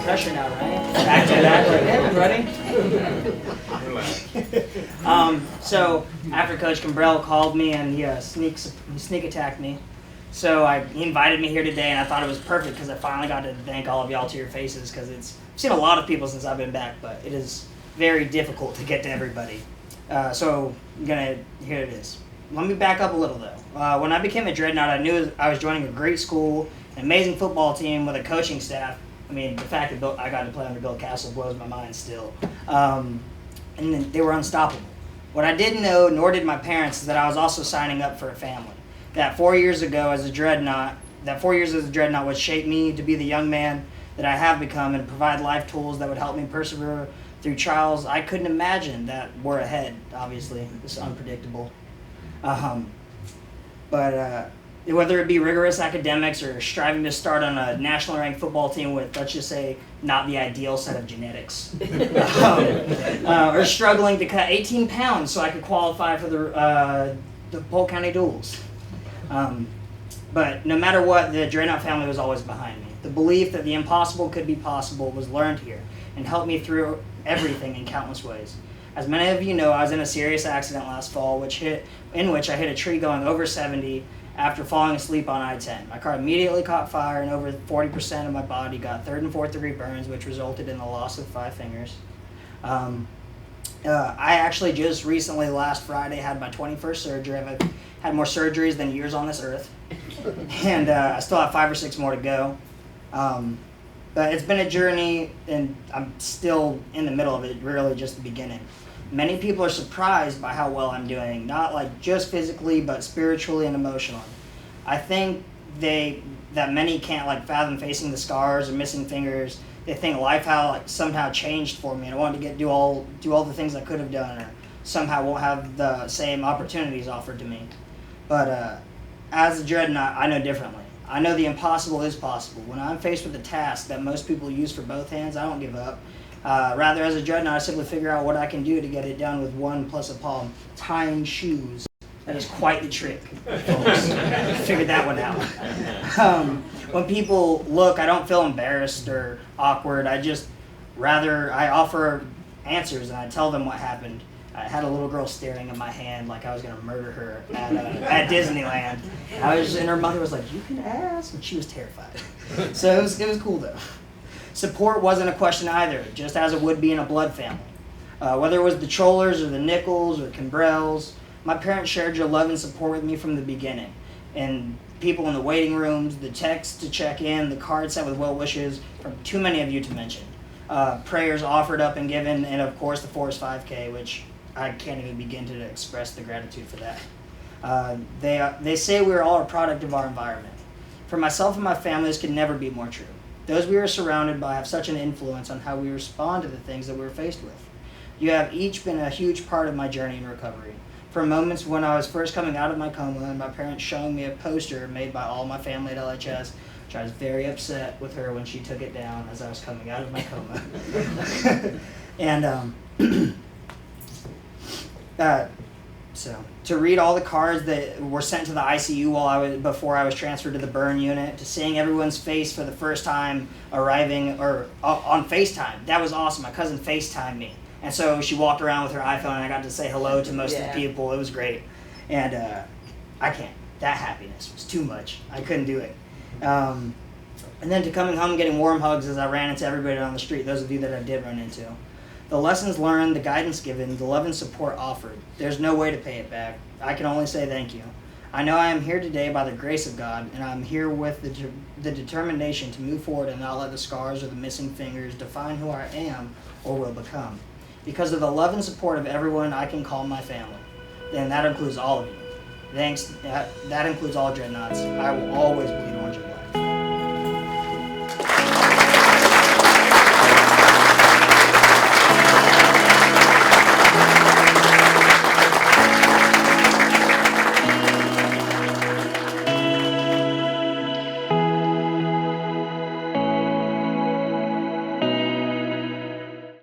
pressure now, right? Back to back, hey, everybody. So after Coach Cambrell called me and he sneak attacked me, so he invited me here today, and I thought it was perfect because I finally got to thank all of y'all to your faces, because I've seen a lot of people since I've been back, but it is very difficult to get to everybody. So here it is. Let me back up a little though. When I became a Dreadnaught, I knew I was joining a great school, an amazing football team with a coaching staff. I mean, the fact that I got to play under Bill Castle blows my mind still. And then they were unstoppable. What I didn't know, nor did my parents, is that I was also signing up for a family. That 4 years as a Dreadnaught would shape me to be the young man that I have become and provide life tools that would help me persevere through trials I couldn't imagine that were ahead. Obviously, it's unpredictable. But whether it be rigorous academics or striving to start on a national ranked football team with, let's just say, not the ideal set of genetics, or struggling to cut 18 pounds so I could qualify for the Polk County Duels. But no matter what, the Dreadnaught family was always behind me. The belief that the impossible could be possible was learned here and helped me through everything in countless ways. As many of you know, I was in a serious accident last fall, in which I hit a tree going over 70 after falling asleep on I-10. My car immediately caught fire, and over 40% of my body got 3rd and 4th degree burns, which resulted in the loss of 5 fingers. I actually just recently, last Friday, had my 21st surgery. I've had more surgeries than years on this earth, and I still have 5 or 6 more to go. But it's been a journey, and I'm still in the middle of it, really just the beginning. Many people are surprised by how well I'm doing, not like just physically, but spiritually and emotionally. I think that many can't like fathom facing the scars or missing fingers. They think life somehow changed for me, and I wanted to do all the things I could have done, or somehow won't have the same opportunities offered to me. But as a Dreadnaught, I know differently. I know the impossible is possible. When I'm faced with a task that most people use for both hands, I don't give up. Rather, as a Dreadnaught, I simply figure out what I can do to get it done with one plus a palm. Tying shoes. That is quite the trick, folks. Figured that one out. When people look, I don't feel embarrassed or awkward. I offer answers, and I tell them what happened. I had a little girl staring at my hand like I was going to murder her at Disneyland. And her mother was like, "You can ask," and she was terrified. So it was cool though. Support wasn't a question either, just as it would be in a blood family. Whether it was the Trollers or the Nichols or Cambrells, my parents shared your love and support with me from the beginning. And people in the waiting rooms, the texts to check in, the cards sent with well wishes from too many of you to mention. Prayers offered up and given, and of course the Forrest 5K, which I can't even begin to express the gratitude for that. They say we are all a product of our environment. For myself and my family, this could never be more true. Those we are surrounded by have such an influence on how we respond to the things that we're faced with. You have each been a huge part of my journey in recovery. For moments when I was first coming out of my coma and my parents showing me a poster made by all my family at LHS, which I was very upset with her when she took it down as I was coming out of my coma. And so to read all the cards that were sent to the ICU before I was transferred to the burn unit, to seeing everyone's face for the first time arriving or on FaceTime, that was awesome. My cousin FaceTimed me, and so she walked around with her iPhone, and I got to say hello to most of the people. It was great, and I can't. That happiness was too much. I couldn't do it. And then to coming home and getting warm hugs as I ran into everybody on the street. Those of you that I did run into. The lessons learned, the guidance given, the love and support offered. There's no way to pay it back. I can only say thank you. I know I am here today by the grace of God, and I'm here with the determination to move forward and not let the scars or the missing fingers define who I am or will become. Because of the love and support of everyone I can call my family. And that includes all of you. Thanks. That includes all Dreadnaughts. I will always believe